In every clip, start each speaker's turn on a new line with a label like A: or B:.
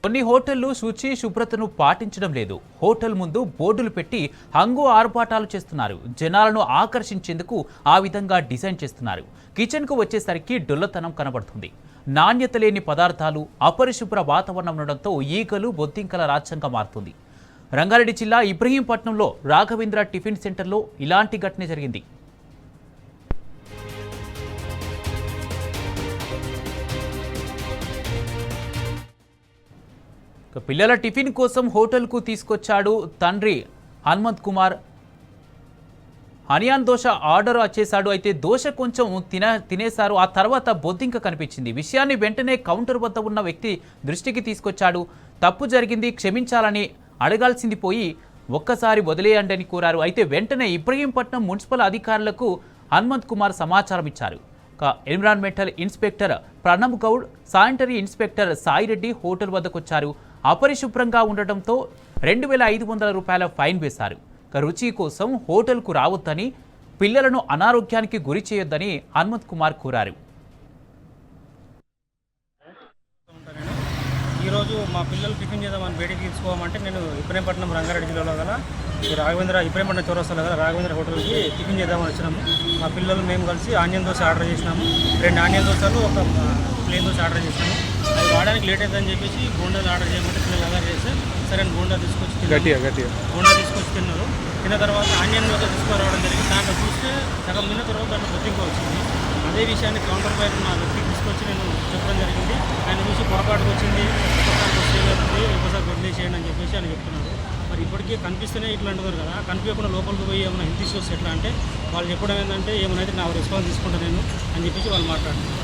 A: కొన్ని హోటళ్లు శుచి శుభ్రతను పాటించడం లేదు. హోటల్ ముందు బోర్డులు పెట్టి హంగు ఆర్భాటాలు చేస్తున్నారు. జనాలను ఆకర్షించేందుకు ఆ విధంగా డిజైన్ చేస్తున్నారు. కిచెన్కు వచ్చేసరికి డొల్లతనం కనబడుతుంది. నాణ్యత లేని పదార్థాలు, అపరిశుభ్ర వాతావరణం ఉండడంతో ఈగలు బొద్దింకల రాజ్యంగా మారుతుంది. రంగారెడ్డి జిల్లా ఇబ్రహీంపట్నంలో రాఘవేంద్ర టిఫిన్ సెంటర్లో ఇలాంటి ఘటన జరిగింది. పిల్లల టిఫిన్ కోసం హోటల్కు తీసుకొచ్చాడు తండ్రి హనుమంత్ కుమార్. హనియాన్ దోశ ఆర్డర్ చేశాడు. అయితే దోశ కొంచెం తినేశారు. ఆ తర్వాత బొద్దింక కనిపించింది. విషయాన్ని వెంటనే కౌంటర్ వద్ద ఉన్న వ్యక్తి దృష్టికి తీసుకొచ్చాడు. తప్పు జరిగింది, క్షమించాలని అడగాల్సింది పోయి ఒక్కసారి వదిలేయండి అని కోరారు. అయితే వెంటనే ఇబ్రహీంపట్నం మున్సిపల్ అధికారులకు హనుమంత్ కుమార్ సమాచారం ఇచ్చారు. Environmental inspector Pranab Goud, sanitary inspector Sai Reddy hotel వద్దకు వచ్చారు. అపరిశుభ్రంగా ఉండటంతో 2,500 రూపాయల ఫైన్ వేశారు. రుచి కోసం హోటల్కు రావద్దని, పిల్లలను అనారోగ్యానికి గురి చేయొద్దని హనుమంత్ కుమార్ కోరారు.
B: ఈరోజు మా పిల్లలు టిఫిన్ చేద్దామని బయటికి తీసుకోమంటే నేను ఇబ్రహీంపట్నం రంగారెడ్డి జిల్లాలో గల రాఘవేంద్ర ఇబ్రహీంపట్నం చౌరస్తాలో గల రాఘవేంద్ర హోటల్కి టిఫిన్ చేద్దామని వచ్చినాము. మా పిల్లలు మేము కలిసి ఆనియన్ దోశ ఆర్డర్ చేసినాము. 2 ఆనియన్ దోశలు, 1 ప్లేన్ దోశ ఆర్డర్ చేసినాము. అది వాడడానికి లేట్ అవుతుందని చెప్పేసి బోండాలు ఆర్డర్ చేయమంటే పిల్లలు ఆర్డర్ చేస్తే సరే బోండా తీసుకొచ్చి తిన్నారు. తిన్న తర్వాత ఆనియన్ దోశ తీసుకురావడం జరిగింది. దాంట్లో చూస్తే సగం తిన్న తర్వాత దాంట్లో బొద్దింక వచ్చింది. అదే విషయాన్ని కౌంటర్ పైన నా వ్యక్తికి తీసుకొచ్చి నేను చెప్పడం జరిగింది. ఆయన చూసి పొరపాటుకు వచ్చింది, ఒకసారి వస్తుంది, ఒకసారి వదిలేసేయండి అని చెప్పేసి ఆయన చెప్తున్నారు. మరి ఇప్పటికీ కనిపిస్తేనే ఇట్లా అంటున్నారు కదా, కనిపించకుండా లోపలికి పోయి ఏమైనా హెల్త్ ఇష్యూస్ ఎట్లా అంటే వాళ్ళు చెప్పడం ఏంటంటే ఏమైనా నా రెస్పాన్స్ తీసుకుంటాను నేను అని చెప్పేసి వాళ్ళు మాట్లాడుతున్నారు.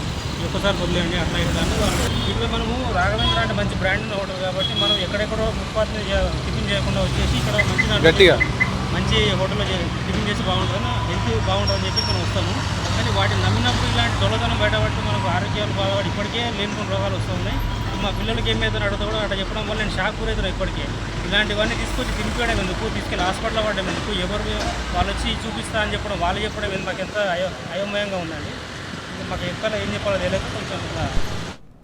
B: ఒక్కసారి వదిలేయండి అట్లా ఇట్లా అని వాళ్ళు. ఇట్లా మనము రాఘవేంద్ర అంటే మంచి బ్రాండ్ హోటల్ కాబట్టి మనం ఎక్కడెక్కడో ఫుట్పాత్ టిఫిన్ చేయకుండా వచ్చేసి ఇక్కడ మంచి హోటల్లో టిఫిన్ చేసి బాగుంటుందని, హెల్త్ బాగుంటుందని చెప్పి మనం వస్తాము. కానీ వాటిని నమ్మినప్పుడు ఇలాంటి దొంగతనం బయటపడితే మనకు ఆరోగ్యాలు బాధపడి ఇప్పటికే లేనిపోయిన రోగాలు వస్తున్నాయి. మా పిల్లలకి ఏమైతే అడుగుతా కూడా అట్లా చెప్పడం వల్ల నేను షాక్ గురవుతున్నాను. ఇప్పటికే ఇలాంటివన్నీ తీసుకొచ్చి తినిపించడం ఎందుకు, తీసుకెళ్ళి హాస్పిటల్ పడడం ఎందుకు, ఎవరు వాళ్ళు వచ్చి చూపిస్తా అని చెప్పడం, వాళ్ళు చెప్పడం ఎందుకు మాకు ఎంత అయోమయంగా ఉందండి. మాకు ఎక్కడ ఏం చెప్పాలో తెలియక కొంచెం